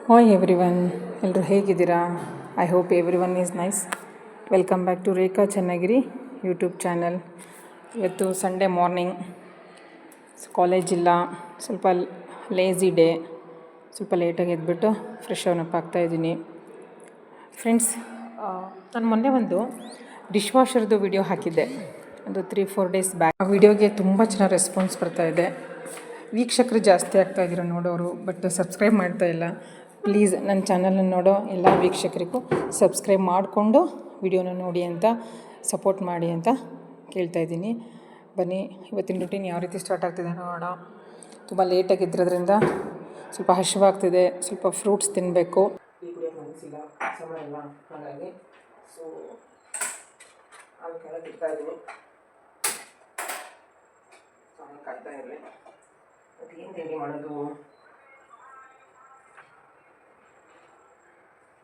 Hi everyone, ಎಲ್ಲರೂ ಹೇಗಿದ್ದೀರಾ? I hope everyone is nice. Welcome back to Rekha Channagiri YouTube channel. ಇವತ್ತು Sunday morning, college ಇಲ್ಲ, ಸ್ವಲ್ಪ ಲೇಝಿ ಡೇ, ಸ್ವಲ್ಪ ಲೇಟಾಗಿ ಎದ್ಬಿಟ್ಟು ಫ್ರೆಶ್ ಅಪ್ ಆಗ್ತಾಯಿದ್ದೀನಿ. ಫ್ರೆಂಡ್ಸ್, ನಾನು ಮೊನ್ನೆ ಒಂದು ಡಿಶ್ ವಾಷರ್ದು ವಿಡಿಯೋ ಹಾಕಿದ್ದೆ, ಒಂದು 3-4 ಡೇಸ್ ಬ್ಯಾಕ್. ಆ ವಿಡಿಯೋಗೆ ತುಂಬ ಚೆನ್ನಾಗಿ ರೆಸ್ಪಾನ್ಸ್ ಬರ್ತಾಯಿದೆ. ವೀಕ್ಷಕರು ಜಾಸ್ತಿ ಆಗ್ತಾಯಿದ್ದೀರ ನೋಡೋರು, ಬಟ್ ಸಬ್ಸ್ಕ್ರೈಬ್ ಮಾಡ್ತಾಯಿಲ್ಲ. ಪ್ಲೀಸ್ ನನ್ನ ಚಾನಲನ್ನು ನೋಡೋ ಎಲ್ಲ ವೀಕ್ಷಕರಿಗೂ ಸಬ್ಸ್ಕ್ರೈಬ್ ಮಾಡಿಕೊಂಡು ವಿಡಿಯೋನ ನೋಡಿ ಅಂತ ಸಪೋರ್ಟ್ ಮಾಡಿ ಅಂತ ಕೇಳ್ತಾಯಿದ್ದೀನಿ. ಬನ್ನಿ, ಇವತ್ತಿನ ರೂಟೀನ್ ಯಾವ ರೀತಿ ಸ್ಟಾರ್ಟ್ ಆಗ್ತಿದೆ ನೋಡೋಣ. ತುಂಬ ಲೇಟಾಗಿ ಇದ್ದಿರೋದ್ರಿಂದ ಸ್ವಲ್ಪ ಹಸಿವಾಗ್ತಿದೆ, ಸ್ವಲ್ಪ ಫ್ರೂಟ್ಸ್ ತಿನ್ನಬೇಕು. ಟೀ ಕುಡಿಯೋಕ್ಕೆ ಮನಸ್ಸಿಲ್ಲ, ಸಮಯ ಇಲ್ಲ, ಹಾಗಾಗಿ ಸೊ ಅಲ್ಲಿ ಕೆಳಗೆ ಇಡ್ತಾಯಿದ್ದೀನಿ. ಸಮಯ ಕಾಯ್ತಾ ಇರಲಿ. ಮತ್ತು ಏನು ತಿಂಡಿ ಮಾಡೋದು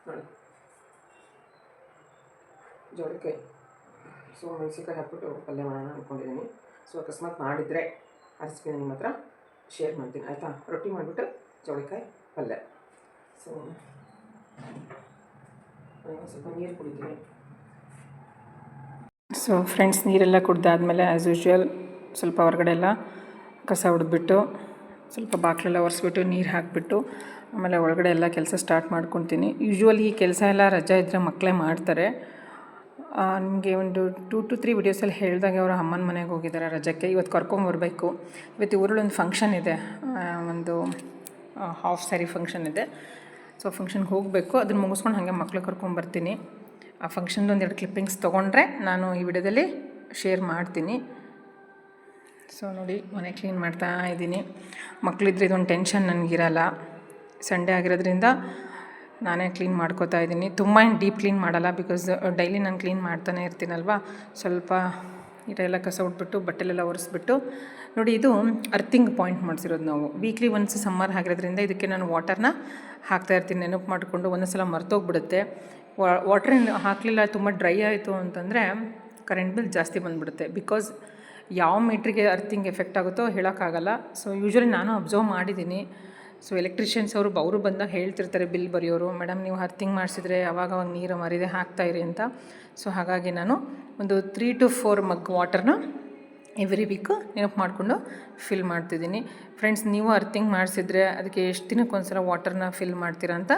ನೋಡಿ, ಜೋಳಕಾಯಿ ಸೊ ಮೆಣಸಿನ್ಕಾಯಿ ಹಾಕ್ಬಿಟ್ಟು ಪಲ್ಯ ಮಾಡೋಣ ಅಂದ್ಕೊಂಡಿದ್ದೀನಿ. ಸೊ ಅಕಸ್ಮಾತ್ ಮಾಡಿದರೆ ಆ ರೆಸಿಪಿನ ನಿಮ್ಮ ಹತ್ರ ಶೇರ್ ಮಾಡ್ತೀನಿ, ಆಯಿತಾ? ರೊಟ್ಟಿ ಮಾಡಿಬಿಟ್ಟು ಜೋಳಕಾಯಿ ಪಲ್ಯ. ಸೊ ಸ್ವಲ್ಪ ನೀರು ಕುಡಿತೀನಿ. ಸೊ ಫ್ರೆಂಡ್ಸ್, ನೀರೆಲ್ಲ ಕುಡ್ದಾದ್ಮೇಲೆ ಆ್ಯಸ್ ಯೂಶ್ವಲ್ ಸ್ವಲ್ಪ ಹೊರಗಡೆ ಎಲ್ಲ ಕಸ ಹೊಡೆದ್ಬಿಟ್ಟು ಸ್ವಲ್ಪ ಬಾಗಿಲೆಲ್ಲ ಒರೆಸ್ಬಿಟ್ಟು ನೀರು ಹಾಕಿಬಿಟ್ಟು ಆಮೇಲೆ ಒಳಗಡೆ ಎಲ್ಲ ಕೆಲಸ ಸ್ಟಾರ್ಟ್ ಮಾಡ್ಕೊತೀನಿ. ಯೂಶ್ವಲಿ ಈ ಕೆಲಸ ಎಲ್ಲ ರಜೆ ಇದ್ದರೆ ಮಕ್ಕಳೇ ಮಾಡ್ತಾರೆ. ನಿಮಗೆ ಒಂದು 2 to 3 ವೀಡಿಯೋಸಲ್ಲಿ ಹೇಳಿದಾಗ ಅವರು ಅಮ್ಮನ ಮನೆಗೆ ಹೋಗಿದ್ದಾರೆ ರಜಕ್ಕೆ. ಇವತ್ತು ಕರ್ಕೊಂಬರ್ಬೇಕು. ಇವತ್ತು ಊರಲ್ಲೊಂದು ಫಂಕ್ಷನ್ ಇದೆ, ಒಂದು ಹಾಫ್ ಸ್ಯಾರಿ ಫಂಕ್ಷನ್ ಇದೆ. ಸೊ ಫಂಕ್ಷನ್ಗೆ ಹೋಗಬೇಕು. ಅದನ್ನು ಮುಗಿಸ್ಕೊಂಡು ಹಾಗೆ ಮಕ್ಕಳು ಕರ್ಕೊಂಬರ್ತೀನಿ. ಆ ಫಂಕ್ಷನ್ದು 2 ಕ್ಲಿಪ್ಪಿಂಗ್ಸ್ ತೊಗೊಂಡ್ರೆ ನಾನು ಈ ವಿಡಿಯೋದಲ್ಲಿ ಶೇರ್ ಮಾಡ್ತೀನಿ. ಸೊ ನೋಡಿ, ಮನೆ ಕ್ಲೀನ್ ಮಾಡ್ತಾ ಇದ್ದೀನಿ. ಮಕ್ಕಳಿದ್ರೆ ಇದೊಂದು ಟೆನ್ಷನ್ ನನಗಿರಲ್ಲ. ಸಂಡೇ ಆಗಿರೋದ್ರಿಂದ ನಾನೇ ಕ್ಲೀನ್ ಮಾಡ್ಕೋತಾ ಇದ್ದೀನಿ. ತುಂಬ ಏನು ಡೀಪ್ ಕ್ಲೀನ್ ಮಾಡಲ್ಲ, ಬಿಕಾಸ್ ಡೈಲಿ ನಾನು ಕ್ಲೀನ್ ಮಾಡ್ತಾನೆ ಇರ್ತೀನಲ್ವ. ಸ್ವಲ್ಪ ನೀರೆಲ್ಲ ಕಸ ಉಟ್ಬಿಟ್ಟು ಬಟ್ಟೆಲೆಲ್ಲ ಒರೆಸ್ಬಿಟ್ಟು ನೋಡಿ, ಇದು ಅರ್ಥಿಂಗ್ ಪಾಯಿಂಟ್ ಮಾಡಿಸಿರೋದು ನಾವು. ವೀಕ್ಲಿ ಒನ್ಸ್ ಸಮ್ಮರ್ ಆಗಿರೋದ್ರಿಂದ ಇದಕ್ಕೆ ನಾನು ವಾಟರ್ನ ಹಾಕ್ತಾಯಿರ್ತೀನಿ, ನೆನಪು ಮಾಡಿಕೊಂಡು. ಒಂದೊಂದು ಸಲ ಮರ್ತೋಗ್ಬಿಡುತ್ತೆ. ವಾಟರ್ ಹಾಕಲಿಲ್ಲ, ತುಂಬ ಡ್ರೈ ಆಯಿತು ಅಂತಂದರೆ ಕರೆಂಟ್ ಬಿಲ್ ಜಾಸ್ತಿ ಬಂದುಬಿಡುತ್ತೆ. ಬಿಕಾಸ್ ಯಾವ ಮೀಟ್ರಿಗೆ ಅರ್ಥಿಂಗ್ ಎಫೆಕ್ಟ್ ಆಗುತ್ತೋ ಹೇಳೋಕ್ಕಾಗಲ್ಲ. ಸೊ ಯೂಶ್ವಲಿ ನಾನು ಅಬ್ಸರ್ವ್ ಮಾಡಿದ್ದೀನಿ. ಸೊ ಎಲೆಕ್ಟ್ರಿಷಿಯನ್ಸ್ ಅವರು ಬಂದಾಗ ಹೇಳ್ತಿರ್ತಾರೆ, ಬಿಲ್ ಬರೆಯೋರು, ಮೇಡಮ್ ನೀವು ಅರ್ಥಿಂಗ್ ಮಾಡಿಸಿದ್ರೆ ಅವಾಗವಾಗ ನೀರು ಮರಿದೆ ಹಾಕ್ತಾಯಿರಿ ಅಂತ. ಸೊ ಹಾಗಾಗಿ ನಾನು ಒಂದು 3 to 4 ಮಗ್ ವಾಟರ್ನ ಎವ್ರಿ ವೀಕು ನೆನಪು ಮಾಡಿಕೊಂಡು ಫಿಲ್ ಮಾಡ್ತಿದ್ದೀನಿ. ಫ್ರೆಂಡ್ಸ್, ನೀವು ಅರ್ಥಿಂಗ್ ಮಾಡಿಸಿದ್ರೆ ಅದಕ್ಕೆ ಎಷ್ಟು ದಿನಕ್ಕೊಂದ್ಸಲ ವಾಟರ್ನ ಫಿಲ್ ಮಾಡ್ತೀರಾ ಅಂತ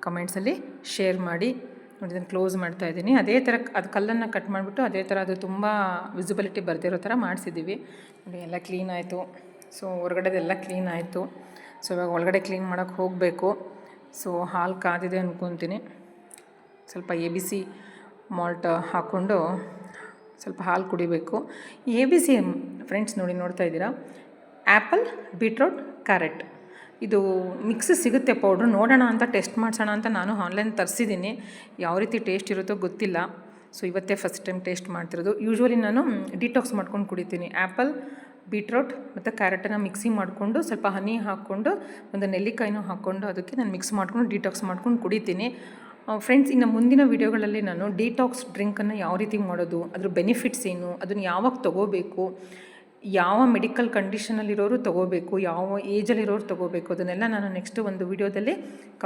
ಕಮೆಂಟ್ಸಲ್ಲಿ ಶೇರ್ ಮಾಡಿ. ನೋಡಿ, ಇದನ್ನು ಕ್ಲೋಸ್ ಮಾಡ್ತಾಯಿದ್ದೀನಿ. ಅದೇ ಥರ ಅದು ಕಲ್ಲನ್ನು ಕಟ್ ಮಾಡಿಬಿಟ್ಟು ಅದೇ ಥರ ಅದು ತುಂಬ ವಿಸಿಬಿಲಿಟಿ ಬರ್ದಿರೋ ಥರ ಮಾಡಿಸಿದ್ದೀವಿ. ನೋಡಿ, ಎಲ್ಲ ಕ್ಲೀನ್ ಆಯಿತು. ಸೊ ಹೊರಗಡೆದೆಲ್ಲ ಕ್ಲೀನ್ ಆಯಿತು. ಸೊ ಇವಾಗ ಒಳಗಡೆ ಕ್ಲೀನ್ ಮಾಡೋಕ್ಕೆ ಹೋಗಬೇಕು. ಸೊ ಹಾಲು ಕಾದಿದೆ ಅಂದ್ಕೊತೀನಿ. ಸ್ವಲ್ಪ ABC ಮಾಲ್ಟ್ ಹಾಕ್ಕೊಂಡು ಸ್ವಲ್ಪ ಹಾಲು ಕುಡಿಬೇಕು. ABC ಫ್ರೆಂಡ್ಸ್ ನೋಡಿ, ನೋಡ್ತಾ ಇದ್ದೀರಾ, ಆ್ಯಪಲ್, ಬೀಟ್ರೋಟ್, ಕ್ಯಾರೆಟ್ ಇದು ಮಿಕ್ಸ್ ಸಿಗುತ್ತೆ ಪೌಡ್ರು. ನೋಡೋಣ ಅಂತ ಟೆಸ್ಟ್ ಮಾಡಿಸೋಣ ಅಂತ ನಾನು ಆನ್ಲೈನ್ ತರಿಸಿದ್ದೀನಿ. ಯಾವ ರೀತಿ ಟೇಸ್ಟ್ ಇರುತ್ತೋ ಗೊತ್ತಿಲ್ಲ. ಸೊ ಇವತ್ತೇ ಫಸ್ಟ್ ಟೈಮ್ ಟೇಸ್ಟ್ ಮಾಡ್ತಿರೋದು. ಯೂಶ್ವಲಿ ನಾನು ಡಿಟಾಕ್ಸ್ ಮಾಡ್ಕೊಂಡು ಕುಡಿತೀನಿ. ಆ್ಯಪಲ್, ಬೀಟ್ರೋಟ್ ಮತ್ತು ಕ್ಯಾರೆಟನ್ನು ಮಿಕ್ಸಿ ಮಾಡಿಕೊಂಡು ಸ್ವಲ್ಪ ಹನಿ ಹಾಕ್ಕೊಂಡು ಒಂದು ನೆಲ್ಲಿಕಾಯಿನೂ ಹಾಕ್ಕೊಂಡು ಅದಕ್ಕೆ ನಾನು ಮಿಕ್ಸ್ ಮಾಡ್ಕೊಂಡು ಡಿಟಾಕ್ಸ್ ಮಾಡ್ಕೊಂಡು ಕುಡಿತೀನಿ. ಫ್ರೆಂಡ್ಸ್, ಇನ್ನು ಮುಂದಿನ ವೀಡಿಯೋಗಳಲ್ಲಿ ನಾನು ಡಿಟಾಕ್ಸ್ ಡ್ರಿಂಕನ್ನು ಯಾವ ರೀತಿ ಮಾಡೋದು, ಅದ್ರ ಬೆನಿಫಿಟ್ಸ್ ಏನು, ಅದನ್ನು ಯಾವಾಗ ತೊಗೋಬೇಕು, ಯಾವ ಮೆಡಿಕಲ್ ಕಂಡೀಷನಲ್ಲಿರೋರು ತೊಗೋಬೇಕು, ಯಾವ ಏಜಲ್ಲಿರೋರು ತೊಗೋಬೇಕು, ಅದನ್ನೆಲ್ಲ ನಾನು ನೆಕ್ಸ್ಟ್ ಒಂದು ವಿಡಿಯೋದಲ್ಲಿ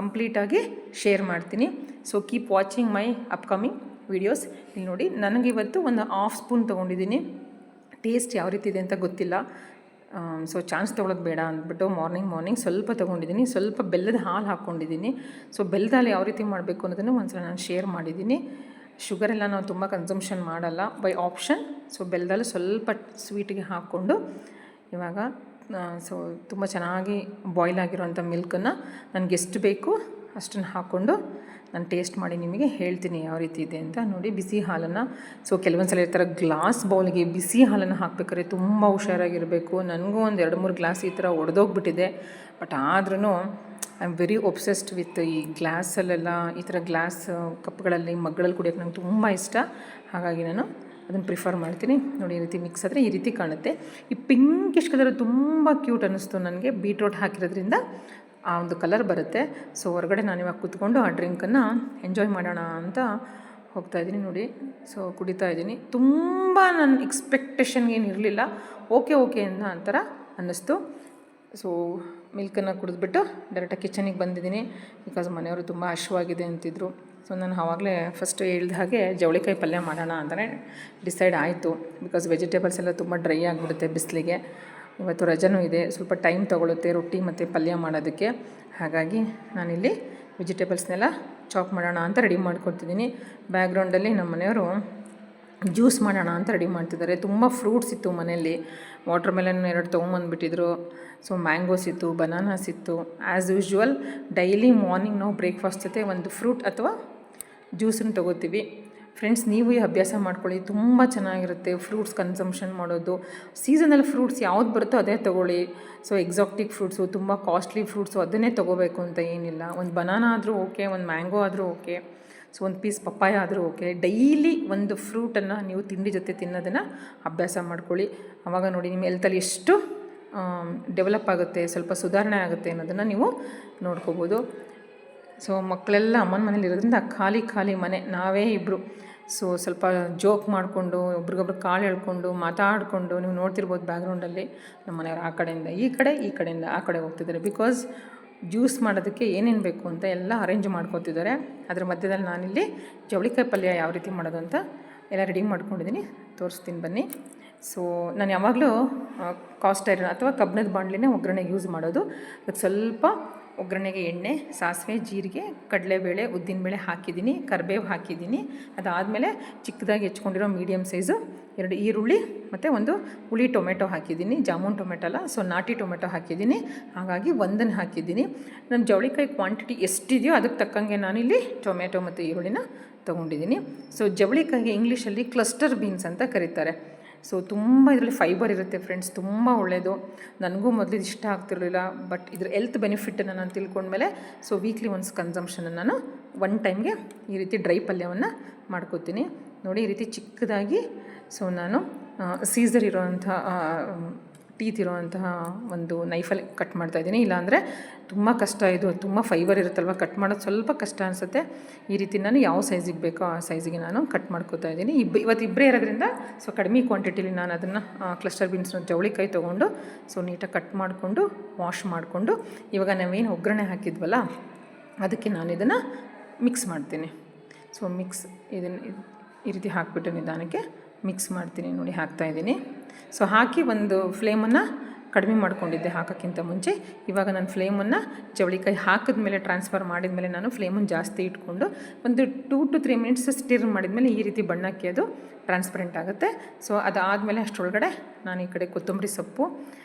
ಕಂಪ್ಲೀಟಾಗಿ ಶೇರ್ ಮಾಡ್ತೀನಿ. So keep watching my upcoming videos. ಇಲ್ಲಿ ನೋಡಿ, ನನಗಿವತ್ತು ಒಂದು 1/2 ಸ್ಪೂನ್ ತೊಗೊಂಡಿದ್ದೀನಿ. ಟೇಸ್ಟ್ ಯಾವ ರೀತಿ ಇದೆ ಅಂತ ಗೊತ್ತಿಲ್ಲ. ಸೊ ಚಾನ್ಸ್ ತೊಗೊಳೋದು ಬೇಡ ಅಂದ್ಬಿಟ್ಟು ಮಾರ್ನಿಂಗ್ ಸ್ವಲ್ಪ ತೊಗೊಂಡಿದ್ದೀನಿ. ಸ್ವಲ್ಪ ಬೆಲ್ಲದ ಹಾಲು ಹಾಕ್ಕೊಂಡಿದ್ದೀನಿ. ಸೊ ಬೆಲ್ಲದ ಹಾಲು ಯಾವ ರೀತಿ ಮಾಡಬೇಕು ಅನ್ನೋದನ್ನು ಒಂದ್ಸಲ ನಾನು ಶೇರ್ ಮಾಡಿದ್ದೀನಿ. ಶುಗರೆಲ್ಲ ನಾವು ತುಂಬ ಕನ್ಸಂಪ್ಷನ್ ಮಾಡಲ್ಲ, ಬೈ ಆಪ್ಷನ್. ಸೊ ಬೆಲ್ಲದಲ್ಲಿ ಸ್ವಲ್ಪ ಸ್ವೀಟಿಗೆ ಹಾಕ್ಕೊಂಡು ಇವಾಗ ಸೊ ತುಂಬ ಚೆನ್ನಾಗಿ ಬಾಯ್ಲ್ ಆಗಿರೋಂಥ ಮಿಲ್ಕನ್ನು ನನಗೆ ಎಷ್ಟು ಬೇಕು ಅಷ್ಟನ್ನು ಹಾಕ್ಕೊಂಡು ನಾನು ಟೇಸ್ಟ್ ಮಾಡಿ ನಿಮಗೆ ಹೇಳ್ತೀನಿ ಯಾವ ರೀತಿ ಇದೆ ಅಂತ. ನೋಡಿ, ಬಿಸಿ ಹಾಲನ್ನು, ಸೊ ಕೆಲವೊಂದು ಸಲ ಇರ್ತಾರೆ ಗ್ಲಾಸ್ ಬೌಲ್ಗೆ ಬಿಸಿ ಹಾಲನ್ನು ಹಾಕ್ಬೇಕಾದ್ರೆ ತುಂಬ ಹುಷಾರಾಗಿರಬೇಕು. ನನಗೂ ಒಂದು 2-3 ಗ್ಲಾಸ್ ಈ ಥರ ಒಡೆದೋಗ್ಬಿಟ್ಟಿದೆ. ಬಟ್ ಆದ್ರೂ I am very obsessed with ಈ ಗ್ಲಾಸಲ್ಲೆಲ್ಲ, ಈ ಥರ ಗ್ಲಾಸ್ ಕಪ್ಗಳಲ್ಲಿ ಮಗ್ಗಳಲ್ಲಿ ಕುಡಿಯೋಕ್ಕೆ ನಂಗೆ ತುಂಬ ಇಷ್ಟ. ಹಾಗಾಗಿ ನಾನು ಅದನ್ನು ಪ್ರಿಫರ್ ಮಾಡ್ತೀನಿ. ನೋಡಿ, ಈ ರೀತಿ ಮಿಕ್ಸ್ ಆದರೆ ಈ ರೀತಿ ಕಾಣುತ್ತೆ. ಈ ಪಿಂಕಿಶ್ ಕಲರ್ ತುಂಬ ಕ್ಯೂಟ್ ಅನ್ನಿಸ್ತು ನನಗೆ. ಬೀಟ್ರೋಟ್ ಹಾಕಿರೋದ್ರಿಂದ ಆ ಒಂದು ಕಲರ್ ಬರುತ್ತೆ. ಸೊ ಹೊರಗಡೆ ನಾನು ಇವಾಗ ಕೂತ್ಕೊಂಡು ಆ ಡ್ರಿಂಕನ್ನು ಎಂಜಾಯ್ ಮಾಡೋಣ ಅಂತ ಹೋಗ್ತಾಯಿದ್ದೀನಿ. ನೋಡಿ, ಸೊ ಕುಡಿತಾ ಇದ್ದೀನಿ. ತುಂಬ ನನ್ನ ಎಕ್ಸ್ಪೆಕ್ಟೇಷನ್ಗೇನು ಇರಲಿಲ್ಲ. ಓಕೆ ಅಂತ ಒಂಥರ ಅನ್ನಿಸ್ತು. ಸೊ ಮಿಲ್ಕನ್ನು ಕುಡಿದ್ಬಿಟ್ಟು ಡೈರೆಕ್ಟಾಗಿ ಕಿಚನಿಗೆ ಬಂದಿದ್ದೀನಿ. ಬಿಕಾಸ್ ಮನೆಯವರು ತುಂಬ ಹಶ್ವಾಗಿದೆ ಅಂತಿದ್ರು. ಸೊ ನಾನು ಆವಾಗಲೇ ಫಸ್ಟ್ ಹೇಳಿದ ಹಾಗೆ ಜವಳಿಕಾಯಿ ಪಲ್ಯ ಮಾಡೋಣ ಅಂತಲೇ ಡಿಸೈಡ್ ಆಯಿತು. ಬಿಕಾಸ್ ವೆಜಿಟೇಬಲ್ಸ್ ಎಲ್ಲ ತುಂಬ ಡ್ರೈ ಆಗಿಬಿಡುತ್ತೆ ಬಿಸಿಲಿಗೆ. ಇವತ್ತು ರಜನೂ ಇದೆ, ಸ್ವಲ್ಪ ಟೈಮ್ ತೊಗೊಳುತ್ತೆ ರೊಟ್ಟಿ ಮತ್ತು ಪಲ್ಯ ಮಾಡೋದಕ್ಕೆ. ಹಾಗಾಗಿ ನಾನಿಲ್ಲಿ ವೆಜಿಟೇಬಲ್ಸ್ನೆಲ್ಲ ಚಾಪ್ ಮಾಡೋಣ ಅಂತ ರೆಡಿ ಮಾಡ್ಕೊತಿದ್ದೀನಿ. ಬ್ಯಾಕ್ಗ್ರೌಂಡಲ್ಲಿ ನಮ್ಮ ಮನೆಯವರು ಜ್ಯೂಸ್ ಮಾಡೋಣ ಅಂತ ರೆಡಿ ಮಾಡ್ತಿದ್ದಾರೆ. ತುಂಬ ಫ್ರೂಟ್ಸ್ ಇತ್ತು ಮನೆಯಲ್ಲಿ. Water melon 2 ತೊಗೊಂಬಂದುಬಿಟ್ಟಿದ್ರು. ಸೊ ಮ್ಯಾಂಗೋಸ್ ಇತ್ತು, ಬನಾನಾಸ್ ಇತ್ತು. ಆ್ಯಸ್ ಯೂಶ್ವಲ್ ಡೈಲಿ ಮಾರ್ನಿಂಗ್ ನಾವು ಬ್ರೇಕ್ಫಾಸ್ಟ್ ಜೊತೆ ಒಂದು ಫ್ರೂಟ್ ಅಥವಾ ಜ್ಯೂಸನ್ನು ತೊಗೋತೀವಿ. ಫ್ರೆಂಡ್ಸ್, ನೀವು ಈ ಅಭ್ಯಾಸ ಮಾಡ್ಕೊಳ್ಳಿ, ತುಂಬ ಚೆನ್ನಾಗಿರುತ್ತೆ ಫ್ರೂಟ್ಸ್ ಕನ್ಸಂಪ್ಷನ್ ಮಾಡೋದು. ಸೀಸನಲ್ ಫ್ರೂಟ್ಸ್ ಯಾವ್ದು ಬರುತ್ತೋ ಅದೇ ತೊಗೊಳ್ಳಿ. ಸೊ ಎಕ್ಸಾಕ್ಟಿಕ್ ಫ್ರೂಟ್ಸು, ತುಂಬ ಕಾಸ್ಟ್ಲಿ ಫ್ರೂಟ್ಸು ಅದನ್ನೇ ತೊಗೋಬೇಕು ಅಂತ ಏನಿಲ್ಲ. ಒಂದು ಬನಾನಾ ಆದರೂ ಓಕೆ, ಒಂದು ಮ್ಯಾಂಗೋ ಆದರೂ ಓಕೆ, ಸೊ ಒಂದು ಪೀಸ್ ಪಪ್ಪಾಯ ಆದರೂ ಓಕೆ. ಡೈಲಿ ಒಂದು ಫ್ರೂಟನ್ನು ನೀವು ತಿಂಡಿ ಜೊತೆ ತಿನ್ನೋದನ್ನು ಅಭ್ಯಾಸ ಮಾಡ್ಕೊಳ್ಳಿ. ಆವಾಗ ನೋಡಿ ನಿಮ್ಮ ಹೆಲ್ತಲ್ಲಿ ಎಷ್ಟು ಡೆವಲಪ್ ಆಗುತ್ತೆ, ಸ್ವಲ್ಪ ಸುಧಾರಣೆ ಆಗುತ್ತೆ ಅನ್ನೋದನ್ನು ನೀವು ನೋಡ್ಕೋಬೋದು. ಸೊ ಮಕ್ಕಳೆಲ್ಲ ಅಮ್ಮನ ಮನೇಲಿ ಇರೋದ್ರಿಂದ ಖಾಲಿ ಮನೆ, ನಾವೇ ಇಬ್ಬರು. ಸೊ ಸ್ವಲ್ಪ ಜೋಕ್ ಮಾಡಿಕೊಂಡು ಒಬ್ರಿಗೊಬ್ರು ಕಾಳು ಎಳ್ಕೊಂಡು ಮಾತಾಡಿಕೊಂಡು ನೀವು ನೋಡ್ತಿರ್ಬೋದು ಬ್ಯಾಕ್ಗ್ರೌಂಡಲ್ಲಿ ನಮ್ಮ ಮನೆಯವರು ಆ ಕಡೆಯಿಂದ ಈ ಕಡೆ, ಈ ಕಡೆಯಿಂದ ಆ ಕಡೆ ಹೋಗ್ತಿದ್ದಾರೆ. ಬಿಕಾಸ್ ಜ್ಯೂಸ್ ಮಾಡೋದಕ್ಕೆ ಏನೇನು ಬೇಕು ಅಂತ ಎಲ್ಲ ಅರೇಂಜ್ ಮಾಡ್ಕೊತಿದ್ದಾರೆ. ಅದ್ರ ಮಧ್ಯದಲ್ಲಿ ನಾನಿಲ್ಲಿ ಜವಳಿಕಾಯಿ ಪಲ್ಯ ಯಾವ ರೀತಿ ಮಾಡೋದು ಅಂತ ಎಲ್ಲ ರೆಡಿ ಮಾಡ್ಕೊಂಡಿದ್ದೀನಿ, ತೋರಿಸ್ತೀನಿ ಬನ್ನಿ. ಸೊ ನಾನು ಯಾವಾಗಲೂ ಕಾಸ್ಟ್ ಐರನ್ ಅಥವಾ ಕಬ್ಬಿಣದ ಬಾಣಲಿನೇ ಒಗ್ಗರಣೆಗೆ ಯೂಸ್ ಮಾಡೋದು. ಅದಕ್ಕೆ ಸ್ವಲ್ಪ ಒಗ್ಗರಣೆಗೆ ಎಣ್ಣೆ, ಸಾಸಿವೆ, ಜೀರಿಗೆ, ಕಡಲೆಬೇಳೆ, ಉದ್ದಿನಬೇಳೆ ಹಾಕಿದ್ದೀನಿ, ಕರಿಬೇವು ಹಾಕಿದ್ದೀನಿ. ಅದಾದಮೇಲೆ ಚಿಕ್ಕದಾಗಿ ಹೆಚ್ಕೊಂಡಿರೋ ಮೀಡಿಯಮ್ ಸೈಜು 2 ಈರುಳ್ಳಿ ಮತ್ತು 1 ಹುಳಿ ಟೊಮೆಟೊ ಹಾಕಿದ್ದೀನಿ. ಜಾಮೂನ್ ಟೊಮೆಟೊ ಅಲ್ಲ, ಸೊ ನಾಟಿ ಟೊಮೆಟೊ ಹಾಕಿದ್ದೀನಿ. ಹಾಗಾಗಿ ಒಂದನ್ನು ಹಾಕಿದ್ದೀನಿ. ನನ್ನ ಜವಳಿಕಾಯಿ ಕ್ವಾಂಟಿಟಿ ಎಷ್ಟಿದೆಯೋ ಅದಕ್ಕೆ ತಕ್ಕಂಗೆ ನಾನಿಲ್ಲಿ ಟೊಮೆಟೊ ಮತ್ತು ಈರುಳ್ಳಿನ ತೊಗೊಂಡಿದ್ದೀನಿ. ಸೊ ಜವಳಿಕಾಯಿಗೆ ಇಂಗ್ಲೀಷಲ್ಲಿ ಕ್ಲಸ್ಟರ್ ಬೀನ್ಸ್ ಅಂತ ಕರೀತಾರೆ. ಸೊ ತುಂಬ ಇದರಲ್ಲಿ ಫೈಬರ್ ಇರುತ್ತೆ ಫ್ರೆಂಡ್ಸ್, ತುಂಬ ಒಳ್ಳೆಯದು. ನನಗೂ ಮೊದಲು ಇಷ್ಟ ಆಗ್ತಿರಲಿಲ್ಲ, ಬಟ್ ಇದ್ರ ಹೆಲ್ತ್ ಬೆನಿಫಿಟನ್ನು ನಾನು ತಿಳ್ಕೊಂಡ್ಮೇಲೆ ಸೊ ವೀಕ್ಲಿ ಒನ್ಸ್ ಕನ್ಸಂಪ್ಷನನ್ನು ನಾನು 1 ಟೈಮ್ಗೆ ಈ ರೀತಿ ಡ್ರೈ ಪಲ್ಯವನ್ನು ಮಾಡ್ಕೋತೀನಿ. ನೋಡಿ ಈ ರೀತಿ ಚಿಕ್ಕದಾಗಿ ಸೊ ನಾನು ಸೀಸರ್ ಇರೋವಂಥ ಟೀತ್ ಇರೋವಂತಹ ಒಂದು ನೈಫಲ್ಲಿ ಕಟ್ ಮಾಡ್ತಾಯಿದ್ದೀನಿ. ಇಲ್ಲಾಂದರೆ ತುಂಬ ಕಷ್ಟ, ಇದು ತುಂಬ ಫೈಬರ್ ಇರುತ್ತಲ್ವ, ಕಟ್ ಮಾಡೋದು ಸ್ವಲ್ಪ ಕಷ್ಟ ಅನಿಸುತ್ತೆ. ಈ ರೀತಿ ನಾನು ಯಾವ ಸೈಜಿಗೆ ಬೇಕೋ ಆ ಸೈಜಿಗೆ ನಾನು ಕಟ್ ಮಾಡ್ಕೋತಾ ಇದ್ದೀನಿ. ಇವತ್ತು ಇಬ್ಬರೇ ಇರೋದ್ರಿಂದ ಸೊ ಕಡಿಮೆ ಕ್ವಾಂಟಿಟಿಲಿ ನಾನು ಅದನ್ನು ಕ್ಲಸ್ಟರ್ ಬೀನ್ಸ್ನ ಜವಳಿಕಾಯಿ ತೊಗೊಂಡು ಸೊ ನೀಟಾಗಿ ಕಟ್ ಮಾಡಿಕೊಂಡು ವಾಶ್ ಮಾಡಿಕೊಂಡು ಇವಾಗ ನಾವೇನು ಒಗ್ಗರಣೆ ಹಾಕಿದ್ವಲ್ಲ ಅದಕ್ಕೆ ನಾನು ಇದನ್ನು ಮಿಕ್ಸ್ ಮಾಡ್ತೀನಿ. ಸೊ ಇದನ್ನು ಈ ರೀತಿ ಹಾಕಿಬಿಟ್ಟು ನಿಧಾನಕ್ಕೆ ಮಿಕ್ಸ್ ಮಾಡ್ತೀನಿ. ನೋಡಿ ಹಾಕ್ತಾಯಿದ್ದೀನಿ. ಸೊ ಹಾಕಿ ಒಂದು ಫ್ಲೇಮನ್ನು ಕಡಿಮೆ ಮಾಡ್ಕೊಂಡಿದ್ದೆ ಹಾಕೋಕ್ಕಿಂತ ಮುಂಚೆ. ಇವಾಗ ನಾನು ಫ್ಲೇಮನ್ನು ಜವಳಿಕಾಯಿ ಹಾಕಿದ ಮೇಲೆ ಟ್ರಾನ್ಸ್ಫರ್ ಮಾಡಿದ ಮೇಲೆ ನಾನು ಫ್ಲೇಮನ್ನು ಜಾಸ್ತಿ ಇಟ್ಕೊಂಡು ಒಂದು 2 to 3 ಮಿನಿಟ್ಸ್ ಸ್ಟಿರ್ ಮಾಡಿದ್ಮೇಲೆ ಈ ರೀತಿ ಬಣ್ಣಕ್ಕೆ ಅದು ಟ್ರಾನ್ಸ್ಪರೆಂಟ್ ಆಗುತ್ತೆ. ಸೊ ಅದಾದಮೇಲೆ ಅಷ್ಟರೊಳಗಡೆ ನಾನು ಈ ಕಡೆ ಕೊತ್ತಂಬರಿ ಸೊಪ್ಪು